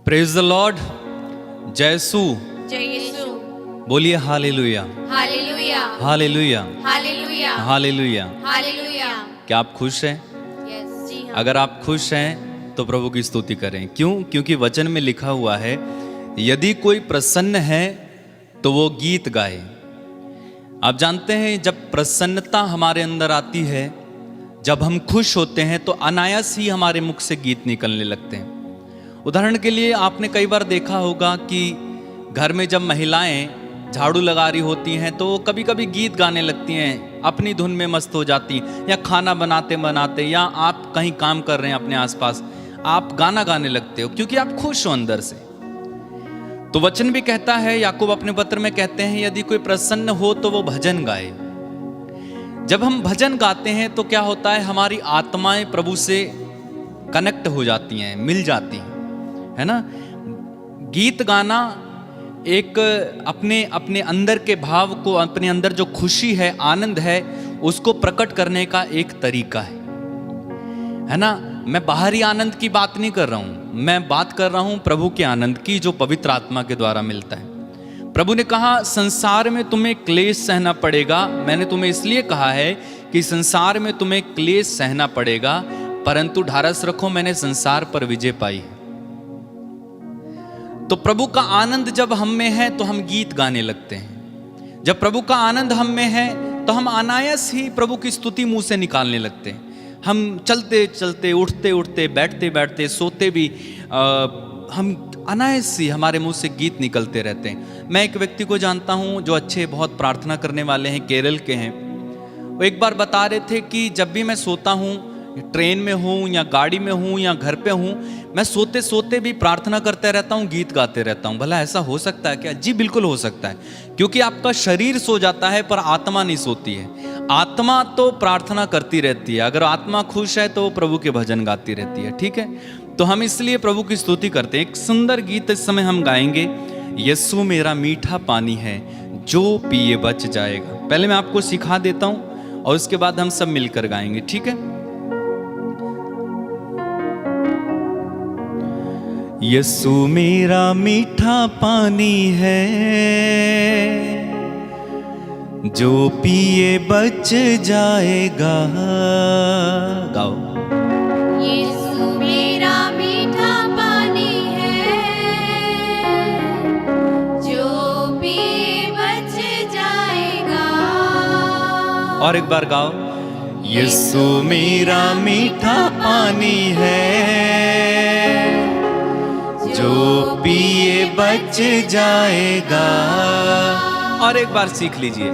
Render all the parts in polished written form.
Praise the Lord. जयसु जय यीशु। बोलिए hallelujah hallelujah hallelujah hallelujah hallelujah. Hallelujah. क्या आप खुश हैं? यस जी हाँ। अगर आप खुश हैं तो प्रभु की स्तुति करें। क्यों? क्योंकि वचन में लिखा हुआ है, यदि कोई प्रसन्न है तो वो गीत गाए। आप जानते हैं, जब प्रसन्नता हमारे अंदर आती है, जब हम खुश होते हैं तो अनायास ही हमारे मुख से गीत निकलने लगते हैं। उदाहरण के लिए आपने कई बार देखा होगा कि घर में जब महिलाएं झाड़ू लगा रही होती हैं तो कभी कभी गीत गाने लगती हैं, अपनी धुन में मस्त हो जाती, या खाना बनाते बनाते, या आप कहीं काम कर रहे हैं अपने आसपास, आप गाना गाने लगते हो क्योंकि आप खुश हो अंदर से। तो वचन भी कहता है, याकूब अपने पत्र में कहते हैं, यदि कोई प्रसन्न हो तो वो भजन गाए। जब हम भजन गाते हैं तो क्या होता है, हमारी आत्माएं प्रभु से कनेक्ट हो जाती हैं, मिल जाती हैं, है ना। गीत गाना एक अपने अपने अंदर के भाव को, अपने अंदर जो खुशी है, आनंद है, उसको प्रकट करने का एक तरीका है ना। मैं बाहरी आनंद की बात नहीं कर रहा हूं, मैं बात कर रहा हूं प्रभु के आनंद की, जो पवित्र आत्मा के द्वारा मिलता है। प्रभु ने कहा, संसार में तुम्हें क्लेश सहना पड़ेगा। मैंने तुम्हें इसलिए कहा है कि संसार में तुम्हें क्लेश सहना पड़ेगा, परंतु ढारस रखो, मैंने संसार पर विजय पाई है। तो प्रभु का आनंद जब हम में है तो हम गीत गाने लगते हैं। जब प्रभु का आनंद हम में है तो हम अनायास ही प्रभु की स्तुति मुंह से निकालने लगते हैं। हम चलते चलते, उठते उठते, बैठते बैठते, सोते भी हम अनायास ही हमारे मुंह से गीत निकलते रहते हैं। मैं एक व्यक्ति को जानता हूं जो अच्छे, बहुत प्रार्थना करने वाले हैं, केरल के हैं। वो एक बार बता रहे थे कि जब भी मैं सोता हूं, ट्रेन में हूं या गाड़ी में हूं या घर पे हूं, मैं सोते सोते भी प्रार्थना करते रहता हूं, गीत गाते रहता हूं। भला ऐसा हो सकता है क्या? जी बिल्कुल हो सकता है, क्योंकि आपका शरीर सो जाता है पर आत्मा नहीं सोती है। आत्मा तो प्रार्थना करती रहती है। अगर आत्मा खुश है तो वो प्रभु के भजन गाती रहती है। ठीक है, तो हम इसलिए प्रभु की स्तुति करते हैं। एक सुंदर गीत इस समय हम गाएंगे, यीशु मेरा मीठा पानी है, जो पिए बच जाएगा। पहले मैं आपको सिखा देता हूं और उसके बाद हम सब मिलकर गाएंगे, ठीक है। यीशु मेरा मीठा पानी है, जो पिए बच जाएगा। गाओ। यीशु मेरा मीठा पानी है, जो पिए बच जाएगा। और एक बार गाओ। यीशु मेरा मीठा पानी है, जो पिए बच जाएगा। और एक बार सीख लीजिए,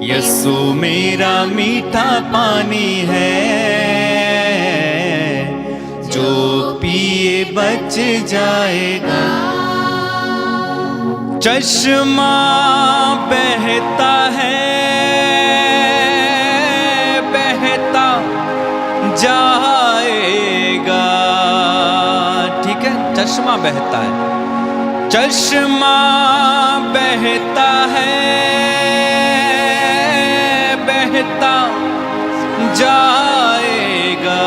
यीशु मेरा मीठा पानी है, जो पिए बच जाएगा। चश्मा बहता है, बहता जाएगा। ठीक है, चश्मा बहता है, चश्मा बहता है, बहता जाएगा।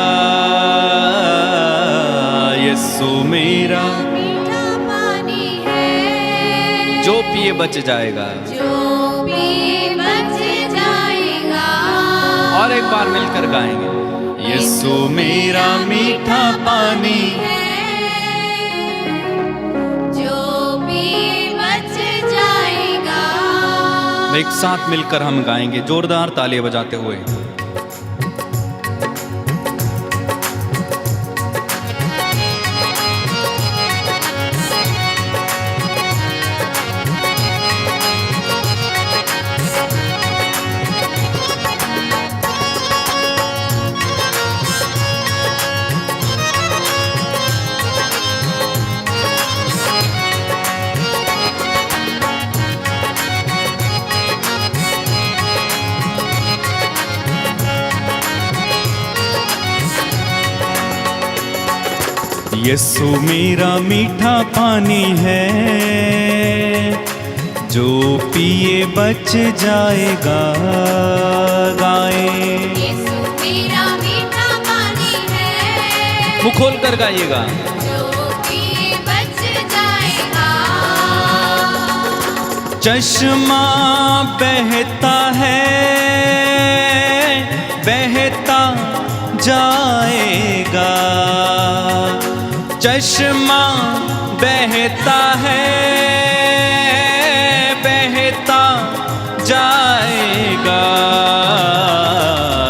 यीशु मेरा मीठा पानी है, जो पिए बच जाएगा। जो पिए बच जाएगा। और एक बार मिलकर गाएंगे, यीशु मेरा मीठा पानी है, एक साथ मिलकर हम गाएंगे जोरदार तालियां बजाते हुए। यीशु मेरा मीठा पानी है, जो पिए बच जाएगा। गाए। यीशु मेरा मीठा पानी है, मुंह खोल कर गाइएगा। जो पिए बच चश्मा बहता है, बहता जाएगा। चश्मा बहता है, बहता जाएगा।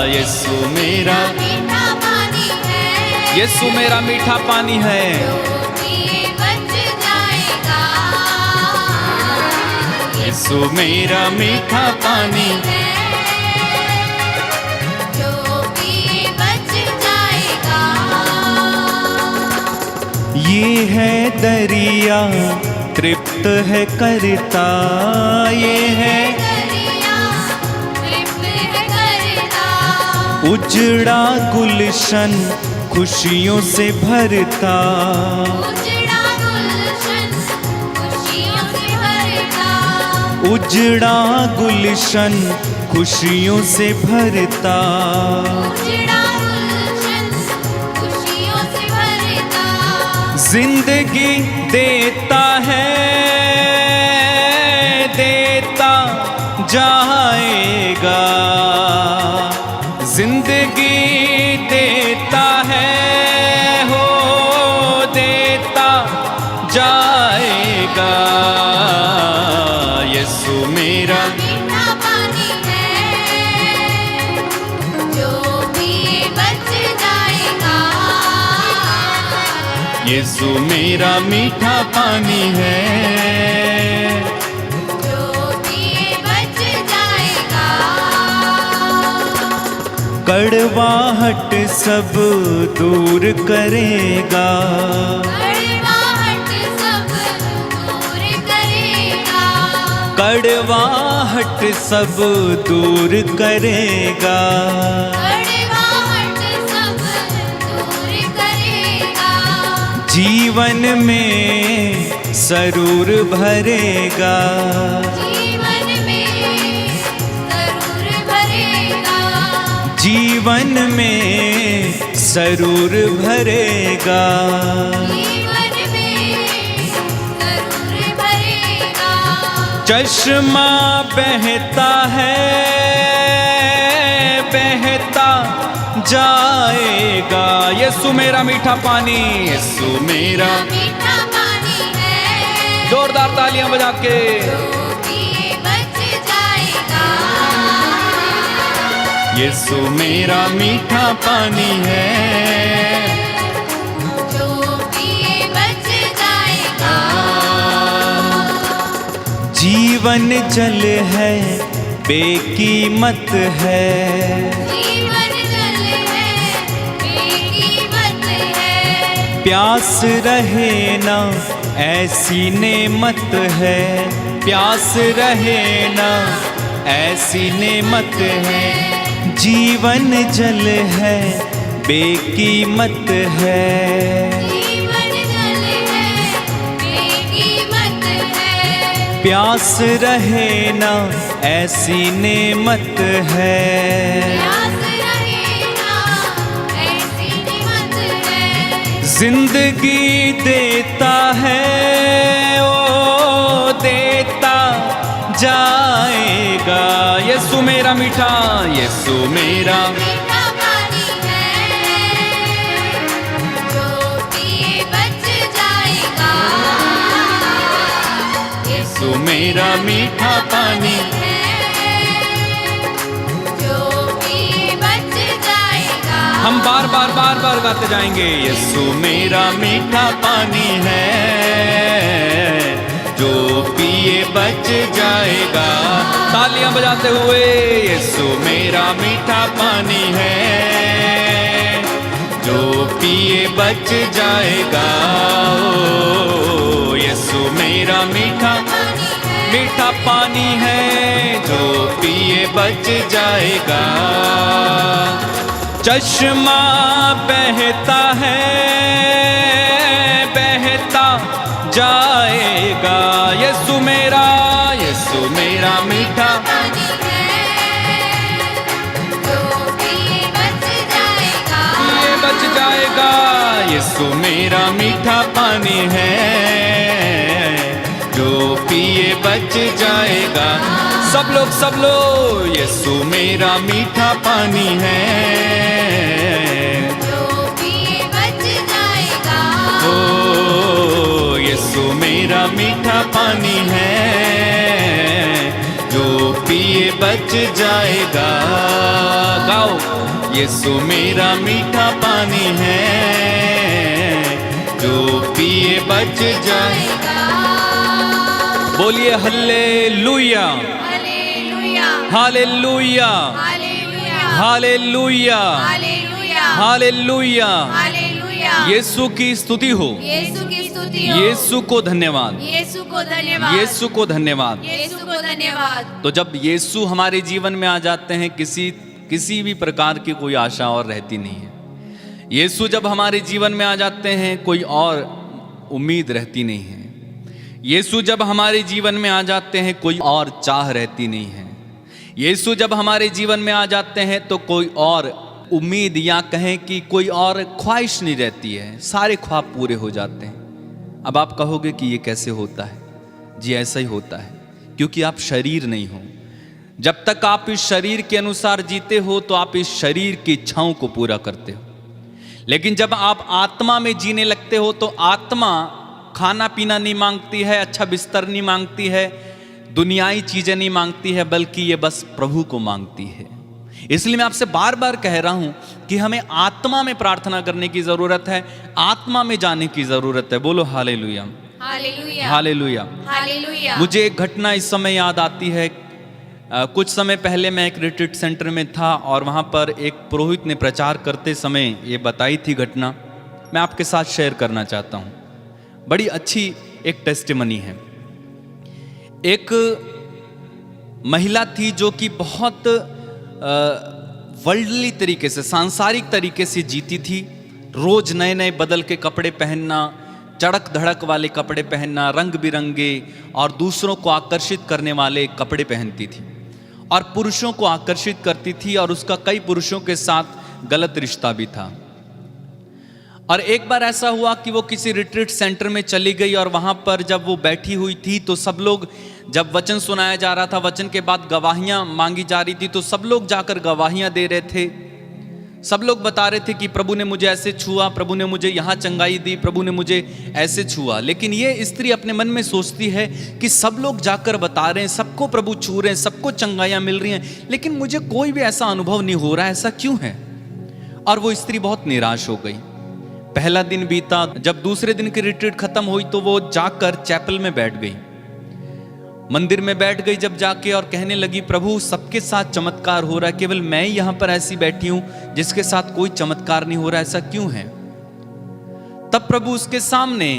यीशु मेरा मीठा पानी है, यीशु मेरा मीठा पानी है। जो पिए बच जाएगा। यीशु मेरा मीठा पानी है, जो पिए बच जाएगा। ये है दरिया तृप्त है करता, ये है दरिया तृप्त है करता। उजड़ा गुलशन खुशियों से भरता। उजड़ा गुलशन खुशियों से भरता। उजड़ा गुलशन खुशियों से भरता। उजड़ा गुलशन खुशियों से भरता। जिंदगी देता है, देता जाएगा। जिंदगी देता है, हो देता जाएगा। यीशु मेरा मीठा पानी है, जो पिए बच जाएगा। यीशु मेरा मीठा पानी है। जो पिए बच जाएगा। कड़वाहट सब दूर करेगा। कड़वाहट सब दूर करेगा। कड़वाहट सब दूर करेगा। कड़वाहट सब दूर करेगा। जीवन में सरूर भरेगा। जीवन में जरूर भरेगा। जीवन में सरूर भरेगा। जीवन में जरूर भरेगा। चश्मा बहता है, बहता जाएगा। यीशु मेरा मीठा पानी, यीशु मेरा। मीठा पानी है, जोरदार तालियां बजा के। जो पिए बच जाएगा। यीशु मेरा मीठा पानी है। जो पिए बच जाएगा। जीवन जल है, बेकीमत है। जीवन जल है, बेकीमत है। प्यास रहे ना ऐसी नेमत है। प्यास रहे ना ऐसी नेमत है। जीवन जल है, बेकीमत है। जीवन जल है, बेकीमत है। प्यास रहे ना ऐसी नेमत है। प्यास रहेगा, ऐसी निमत है। जिंदगी देता है, ओ देता जाएगा। यीशु मेरा मीठा, यीशु मेरा। मीठा पानी है, जो पिए बच जाएगा। यीशु मेरा मीठा पानी। है, जो पिए बच जाएगा। हम बार बार गाते जाएंगे। यीशु मेरा मीठा पानी है, जो पिए बच जाएगा। तालियां बजाते हुए। यीशु मेरा मीठा पानी है, जो पिए बच जाएगा। ओ यीशु मेरा मीठा मीठा पानी है, जो पिए बच जाएगा। चश्मा बहता है, बहता जाएगा। यीशु मेरा मीठा पानी है, जो पिए बच जाएगा। ये बच जाएगा। यीशु मेरा मीठा पानी है, जो पिए बच जाएगा। सब लोग यीशु मेरा मीठा पानी है, जो पिए बच जाएगा। ओ यीशु मेरा मीठा पानी है, जो पिए बच जाएगा। गाओ, यीशु मेरा मीठा पानी है, जो पिए बच जाएगा। बोलिए hallelujah, hallelujah, hallelujah, hallelujah, hallelujah, hallelujah, hallelujah. Hallelujah. यीशु की स्तुति हो, यीशु की स्तुति हो। यीशु को धन्यवाद, यीशु को धन्यवाद, यीशु को धन्यवाद। यीशु को धन्यवाद। तो जब यीशु हमारे जीवन में आ जाते हैं, किसी भी प्रकार की कोई आशा और रहती नहीं है। यीशु जब हमारे जीवन में आ जाते हैं, कोई और उम्मीद रहती नहीं है। यीशु जब हमारे जीवन में आ जाते हैं, कोई और चाह रहती नहीं है। यीशु जब हमारे जीवन में आ जाते हैं तो कोई और उम्मीद या कहें कि कोई और ख्वाहिश नहीं रहती है, सारे ख्वाब पूरे हो जाते हैं। अब आप कहोगे कि ये कैसे होता है? जी ऐसा ही होता है, क्योंकि आप शरीर नहीं हो। जब तक आप इस शरीर के अनुसार जीते हो तो आप इस शरीर की इच्छाओं को पूरा करते हो, लेकिन जब आप आत्मा में जीने लगते हो तो आत्मा खाना पीना नहीं मांगती है, अच्छा बिस्तर नहीं मांगती है, दुनियाई चीजें नहीं मांगती है, बल्कि ये बस प्रभु को मांगती है। इसलिए मैं आपसे बार बार कह रहा हूं कि हमें आत्मा में प्रार्थना करने की जरूरत है, आत्मा में जाने की जरूरत है। बोलो हालेलुया, हालेलुया, हालेलुया। हालेलुया। मुझे एक घटना इस समय याद आती है। कुछ समय पहले मैं एक रिट्रीट सेंटर में था और वहाँ पर एक पुरोहित ने प्रचार करते समय ये बताई थी घटना, मैं आपके साथ शेयर करना चाहता हूँ। बड़ी अच्छी एक टेस्टिमनी है। एक महिला थी जो कि बहुत वर्ल्डली तरीके से, सांसारिक तरीके से जीती थी। रोज नए नए बदल के कपड़े पहनना, चड़क धड़क वाले कपड़े पहनना, रंग बिरंगे और दूसरों को आकर्षित करने वाले कपड़े पहनती थी और पुरुषों को आकर्षित करती थी, और उसका कई पुरुषों के साथ गलत रिश्ता भी था। और एक बार ऐसा हुआ कि वो किसी रिट्रीट सेंटर में चली गई और वहाँ पर जब वो बैठी हुई थी तो सब लोग, जब वचन सुनाया जा रहा था, वचन के बाद गवाहियाँ मांगी जा रही थी, तो सब लोग जाकर गवाहियाँ दे रहे थे। सब लोग बता रहे थे कि प्रभु ने मुझे ऐसे छुआ, प्रभु ने मुझे यहाँ चंगाई दी, प्रभु ने मुझे ऐसे छुआ। लेकिन ये स्त्री अपने मन में सोचती है कि सब लोग जाकर बता रहे हैं, सबको प्रभु छू रहे हैं, सबको चंगाइयाँ मिल रही हैं, लेकिन मुझे कोई भी ऐसा अनुभव नहीं हो रहा है, ऐसा क्यों है? और वो स्त्री बहुत निराश हो गई। पहला दिन बीता, जब दूसरे दिन की रिट्रीट खत्म हुई तो वो जाकर चैपल में बैठ गई, मंदिर में बैठ गई जब जाके, और कहने लगी, प्रभु सबके साथ चमत्कार हो रहा है, केवल मैं ही यहां पर ऐसी बैठी हूं जिसके साथ कोई चमत्कार नहीं हो रहा, ऐसा क्यों है? तब प्रभु उसके सामने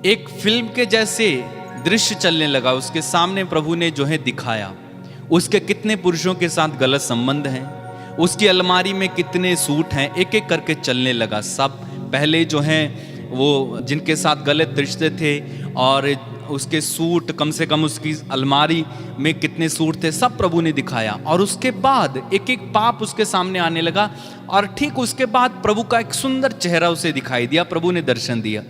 एक फिल्म के जैसे दृश्य चलने लगा। उसके सामने प्रभु ने जो है दिखाया उसके कितने पुरुषों के साथ गलत संबंध हैं, उसकी अलमारी में कितने सूट हैं, एक एक करके चलने लगा। सब पहले जो हैं वो जिनके साथ गलत रिश्ते थे, और उसके सूट, कम से कम उसकी अलमारी में कितने सूट थे, सब प्रभु ने दिखाया। और उसके बाद एक एक पाप उसके सामने आने लगा, और ठीक उसके बाद प्रभु का एक सुंदर चेहरा उसे दिखाई दिया, प्रभु ने दर्शन दिया।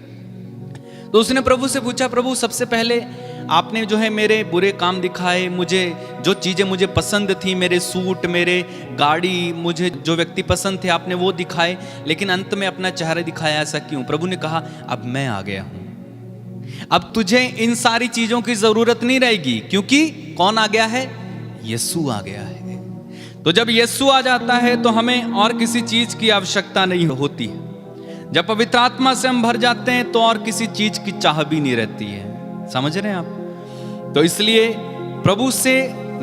तो उसने प्रभु से पूछा, प्रभु सबसे पहले आपने जो है मेरे बुरे काम दिखाए, मुझे जो चीज़ें मुझे पसंद थी, मेरे सूट, मेरे गाड़ी, मुझे जो व्यक्ति पसंद थे, आपने वो दिखाए, लेकिन अंत में अपना चेहरा दिखाया, ऐसा क्यों? प्रभु ने कहा, अब मैं आ गया हूं, अब तुझे इन सारी चीजों की जरूरत नहीं रहेगी, क्योंकि कौन आ गया है? यीशु आ गया है। तो जब यीशु आ जाता है तो हमें और किसी चीज की आवश्यकता नहीं होती। जब पवित्र आत्मा से हम भर जाते हैं तो और किसी चीज की चाह भी नहीं रहती है। समझ रहे हैं आप? तो इसलिए प्रभु से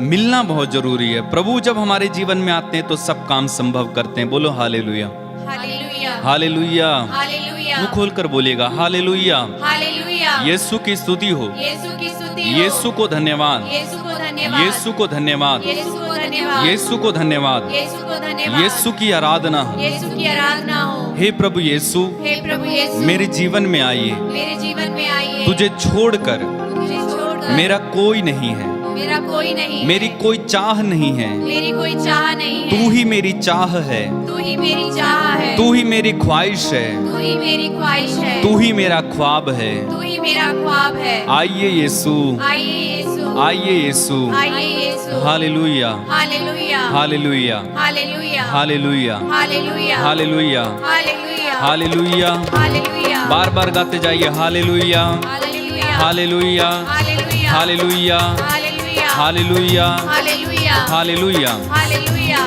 मिलना बहुत जरूरी है। प्रभु जब हमारे जीवन में आते हैं तो सब काम संभव करते हैं। बोलो हालेलुया, हालेलुया, हालेलुया। हालेलुया, मुंह खोलकर बोलेगा हालेलुया। हालेलुया। यीशु की स्तुति हो, यीशु की स्तुति हो। यीशु को धन्यवाद, यीशु को धन्यवाद, यीशु को धन्यवाद, यीशु को धन्यवाद, यीशु को धन्यवाद, यीशु को धन्यवाद, यीशु की आराधना हो। यीशु की आराधना हो। हे प्रभु यीशु, हे प्रभु यीशु, मेरे जीवन में आइए, मेरे जीवन में आइए। तुझे छोड़कर तुझे छोड़कर मेरा कोई नहीं है। मेरा कोई नहीं है। मेरी कोई चाह नहीं है, मेरी कोई चाह नहीं है। तू ही मेरी चाह है, तू ही मेरी चाह है। तू ही मेरी ख्वाहिश है, तू ही मेरी ख्वाहिश है। तू ही मेरा ख्वाब है। तू ही मेरा ख्वाब है। आइए यीशु, आइए यीशु, आइए यीशु। आइए यीशु। Hallelujah, hallelujah, hallelujah, hallelujah, hallelujah, hallelujah, hallelujah, hallelujah, hallelujah. Hallelujah, बार बार गाते जाइए, hallelujah, hallelujah, hallelujah, hallelujah, hallelujah, hallelujah, hallelujah, hallelujah, hallelujah. Hallelujah.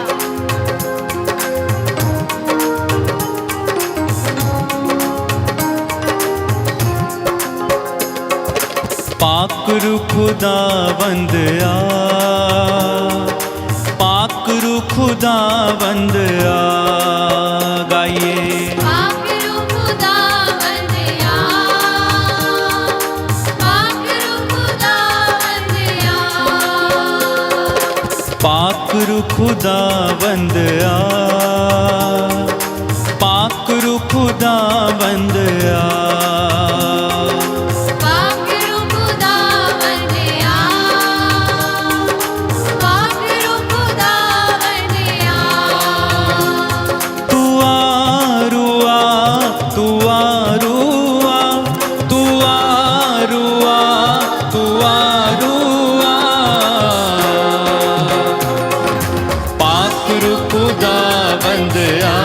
पाक रू खुदावंद आ, पाक रू खुदावंद आ। गाइए पाक रू खुदावंद आ, पाक रू खुदावंद आ। पाक रू खुदावंद आ, पाक रू खुदावंद आ। पाक रू खुदावंद आ, पाक रू खुदावंद आ। तू आ रुआ, तू आ रुआ, तू आ रुआ, तू आ रुआ। पाक रू खुदावंद आ,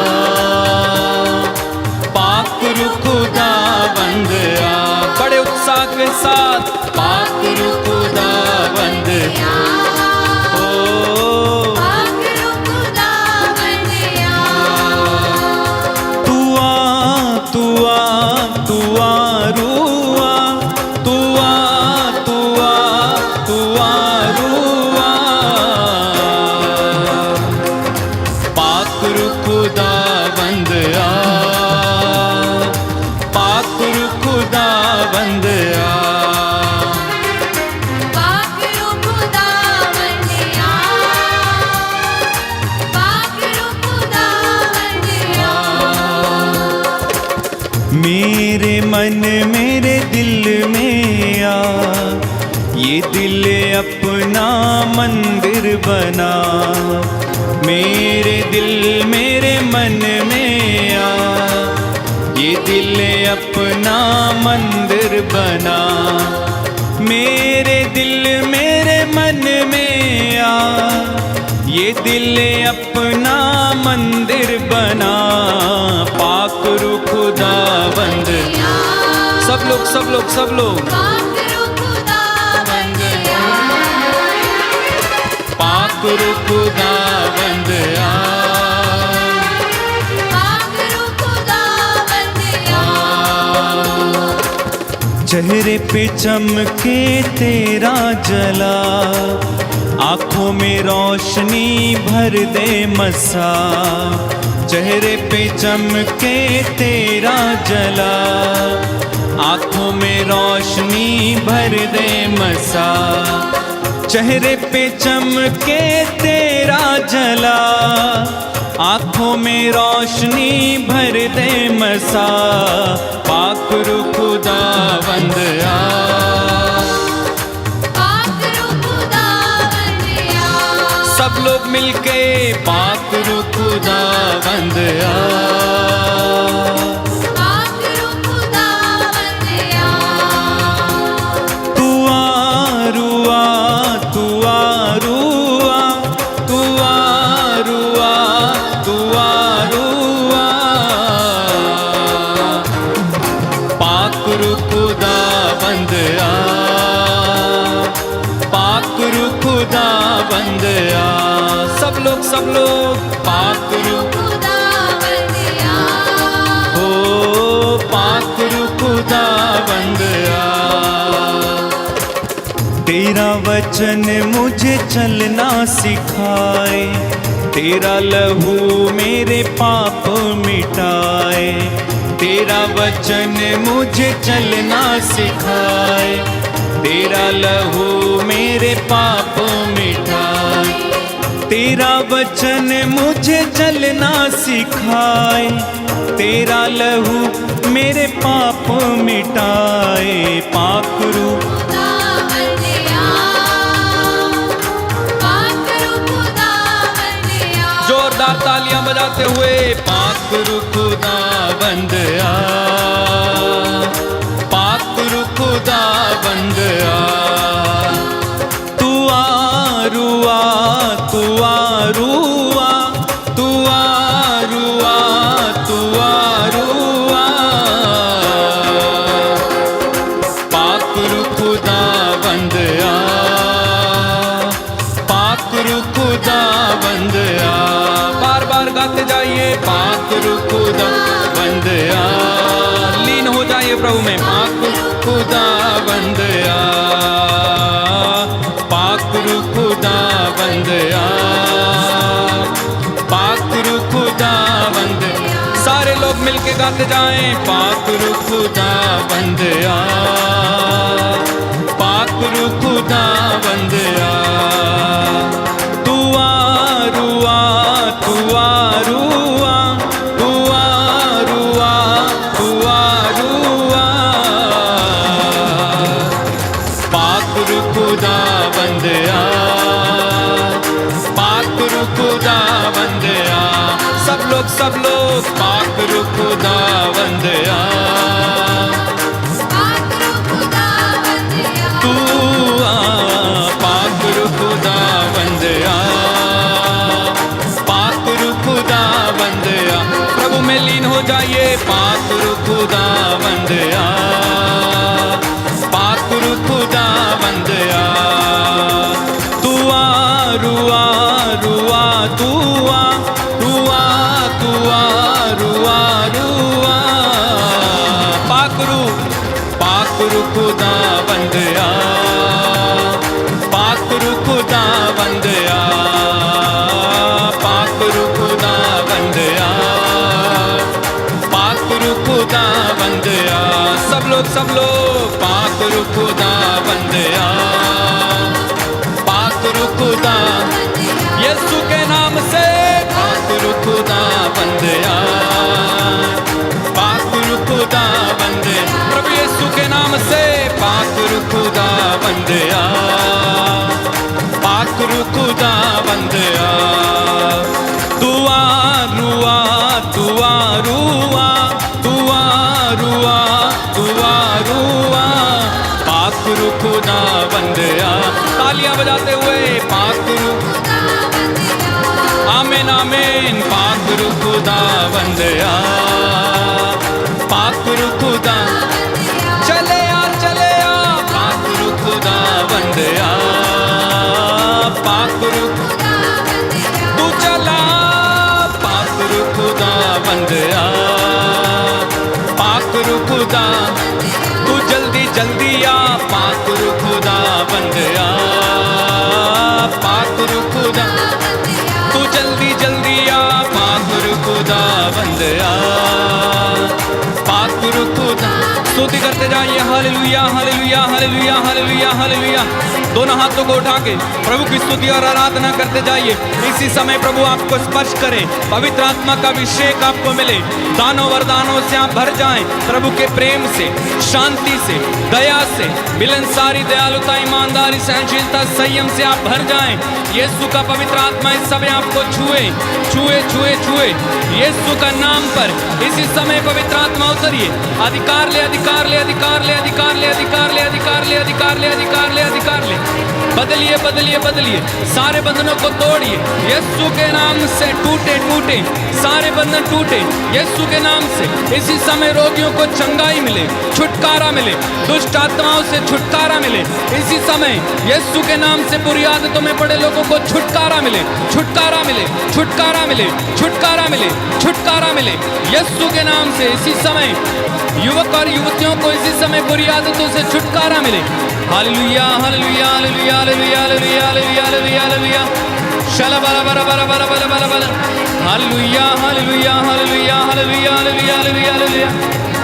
पाक रू खुदावंद आ। बड़े उत्साह के साथ पाक रू खुदावंद आ। ओ पाक रू खुदावंद आ। तू आ, तू आ, तू आ रुआ, तू आ, तू आ, तू आ रुआ। पाक रू खुदावंद आ, पाक रू खुदावंद आ। पाक रू खुदावंद आ, पाक रू खुदावंद आ। मेरे मन मेरे दिल में आ, ये दिल अपना मंदिर बना। मेरे दिल मेरे मन में आ, ये दिल अपना मंदिर बना। मेरे दिल मेरे मन में आ, ये दिल अपना मंदिर बना। पाक रू खुदावंद। सब लोग सब लोग सब लोग। पाक रू खुदावंद आ, पाक रू खुदावंद आ, पाक रू खुदावंद आ। चेहरे पे चमके तेरा जला, आंखों में रोशनी भर दे मसा। चेहरे पे चमके तेरा जला, आंखों में रोशनी भर दे मसा। चेहरे पे चमके तेरा जला, आंखों में रोशनी भर दे मसा। पाक रू खुदावंद आ, पाक रू खुदावंद आ। सब लोग मिलके पाक रू खुदावंद आ। पाक रू खुदावंद आ। तू आ रुआ, तू आ रुआ, तू आ रुआ, तू आ रुआ। पाक रू खुदावंद आ, पाक रू खुदावंद आ। सब लोग पाक रू खुदावंद आ। हो, पाक रू खुदावंद आ। तेरा वचन मुझे चलना सिखाए, तेरा लहू मेरे पाप मिटाए। तेरा वचन मुझे चलना सिखाए, तेरा लहू मेरे पाप मिटाए। तेरा वचन मुझे चलना सिखाए, तेरा लहू मेरे पाप मिटाए। पाक रू खुदावंद आ। बजाते हुए पाक रूह खुदावंद आ, पाक रूह खुदावंद आ, तू आ रूआ, तू आ रूआ, तू आ रूआ, तू आ रूआ, पाक रूह खुदावंद आ, पाक रूह खुदावंद आ। बार बार गाते जाइए पाक रूह खुदावंद आ, लीन हो जाइए प्रभु में। पाक रूह खुदावंद आ, पाक रूह खुदावंद आ, पाक रूह खुदावंद। सारे लोग मिलके गाते जाएं पाक रूह खुदावंद आ, पाक रूह खुदावंद आ, तू आ रूआ, तू आ रूआ, तू आ रूआ, तू आ रूआ, पाक रूह खुदावंद आ, पाक रूह खुदावंद आ। सब लोग पाक रूह खुदावंद आ, पाक रूह खुदावंद आ, तू आ पाक रूह खुदावंद आ, पाक रूह खुदावंद आ। प्रभु में लीन हो जाइए पाक रूह खुदावंद आ, पाक रूह खुदावंद आ, तू आ रूआ, रूआ, तू आ रूआ, तू आ रूआ, रूआ, पाक रूह खुदावंद आ, पाक रूह खुदावंद आ, पाक रूह खुदावंद आ, पाक रूह खुदावंद आ। सब लोग पाक रूह खुदावंद आ, पाक रूह खुदा, यीशु के नाम से पाक रूह खुदावंद आ, पाक रूह खुदावंद। प्रभु यीशु के नाम से पाक रूह खुदावंद आ, पाक रूह खुदावंद आ, तू आ रूआ, तू आ रूआ, तू आ रूआ, तू आ रूआ, पाक रूह खुदावंद आ। तालियां बजाते हुए पाक रूह, आमीन आमीन, पाक रूह खुदावंद आ, पाक रूह खुदा, चले आ पाक रूह खुदावंद आ, पाक रूह, तू चला पाक रूह खुदावंद आ, पाक रूह खुदा, तू जल्दी जल्दी आ पाक रूह खुदावंद आ, पाक रूह खुदा, तू जल्दी जल्दी आ पाक रूह खुदावंद आ, पाक रूह खुदा। स्तुति करते जाइए hallelujah, hallelujah, hallelujah, hallelujah, hallelujah. दोनों हाथों को उठा के प्रभु की स्तुति और आराधना करते जाइए। इसी समय प्रभु आपको स्पर्श करे, पवित्र आत्मा का अभिषेक आपको मिले, दानों वरदानों से आप भर जाएं, प्रभु के प्रेम से, शांति से, दया से, मिलनसारी, दयालुता, ईमानदारी, सहनशीलता, संयम से आप भर जाएं। यीशु का पवित्र आत्मा इस समय आपको छुए छुए छुए छुए, यीशु का नाम पर इसी समय पवित्र आत्मा उतरिए। अधिकार ले, अधिकार ले, अधिकार ले, अधिकार ले, अधिकार ले, अधिकार ले, अधिकार ले, अधिकार ले, अधिकार ले। बदलिए बदलिए बदलिए, सारे बंधनों को तोड़िए यीशु के नाम से। टूटे टूटे सारे बंधन टूटे यीशु के नाम से। इसी समय रोगियों को चंगाई मिले, छुटकारा मिले, दुष्ट आत्माओं से छुटकारा मिले। इसी समय यीशु के नाम से बुरी आदतों में पड़े लोगों को छुटकारा मिले, छुटकारा मिले, छुटकारा मिले, छुटकारा मिले, छुटकारा मिले यीशु के नाम से। इसी समय युवक और युवतियों को इसी समय बुरी आदतों से छुटकारा मिले। Hallelujah, hallelujah, hallelujah, hallelujah, hallelujah, hallelujah, hallelujah, hallelujah. शला बला बला बला बला बला बला बला। Hallelujah, hallelujah, hallelujah, hallelujah, hallelujah, hallelujah, hallelujah,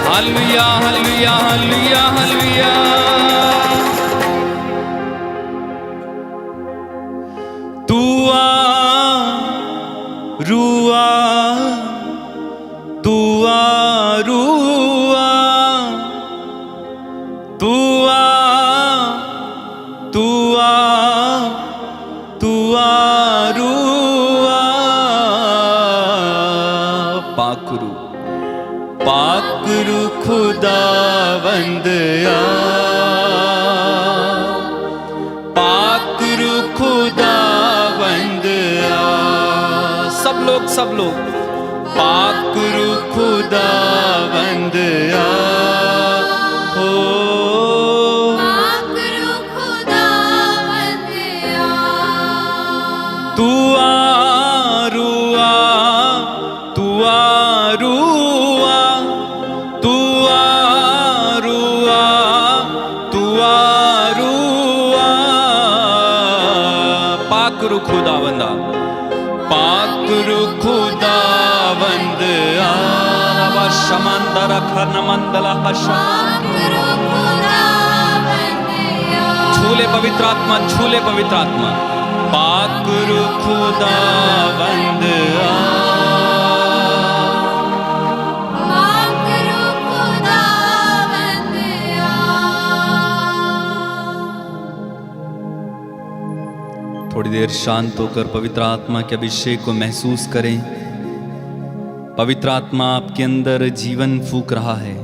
hallelujah, hallelujah, hallelujah, hallelujah. तू आ रुआ, तू आ रुआ, तू आ, तू आ, तू आ रुआ, पाकरू खुदावंद आ, पाकरू खुदावंद आ। सब लोग पाकरू खुदावंद आ, हो पाकरू खुदावंद आ। तू आरू आ, तू आरू आ, तू आरू आ, तू आरू आ। पाकरू खुदावंदा, पाकरू खुदावंद आ। रवा शमंदर खरन मंदला हशा। पाकरू खुदावंद आ। छूले पवित्र आत्मा, छूले पवित्र आत्मा। पाकरू खुदावंद आ, पाकरू खुदावंद आ। थोड़ी देर शांत होकर पवित्र आत्मा के अभिषेक को महसूस करें। पवित्र आत्मा आपके अंदर जीवन फूंक रहा है।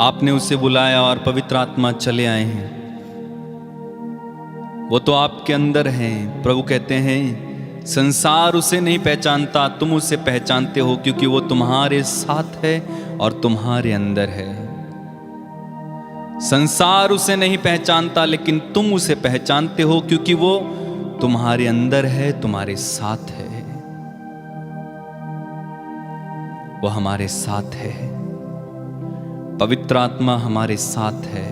आपने उसे बुलाया और पवित्र आत्मा चले आए हैं। वो तो आपके अंदर हैं। प्रभु कहते हैं संसार उसे नहीं पहचानता, तुम उसे पहचानते हो क्योंकि वो तुम्हारे साथ है और तुम्हारे अंदर है। संसार उसे नहीं पहचानता लेकिन तुम उसे पहचानते हो क्योंकि वो तुम्हारे अंदर है, तुम्हारे साथ है। वो हमारे साथ है। पवित्र आत्मा हमारे साथ है।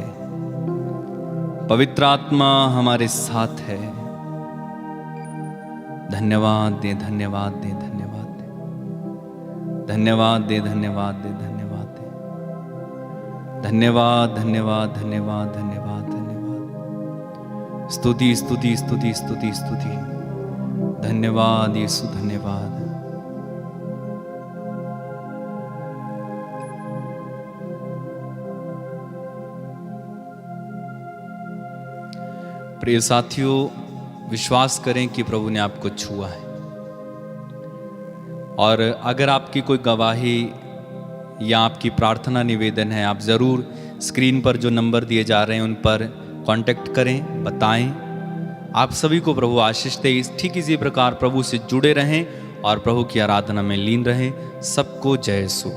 पवित्र आत्मा हमारे साथ है। धन्यवाद दे, धन्यवाद दे, धन्यवाद दे, धन्यवाद दे, धन्यवाद दे, धन्यवाद दे, धन्यवाद, धन्यवाद, धन्यवाद, धन्यवाद, धन्यवाद। स्तुति स्तुति स्तुति स्तुति स्तुति। धन्यवाद यीशु, धन्यवाद। प्रिय साथियों, विश्वास करें कि प्रभु ने आपको छुआ है। और अगर आपकी कोई गवाही या आपकी प्रार्थना निवेदन है, आप ज़रूर स्क्रीन पर जो नंबर दिए जा रहे हैं उन पर कांटेक्ट करें, बताएं। आप सभी को प्रभु आशीष दे। ठीक इसी प्रकार प्रभु से जुड़े रहें और प्रभु की आराधना में लीन रहें। सबको जय यीशु।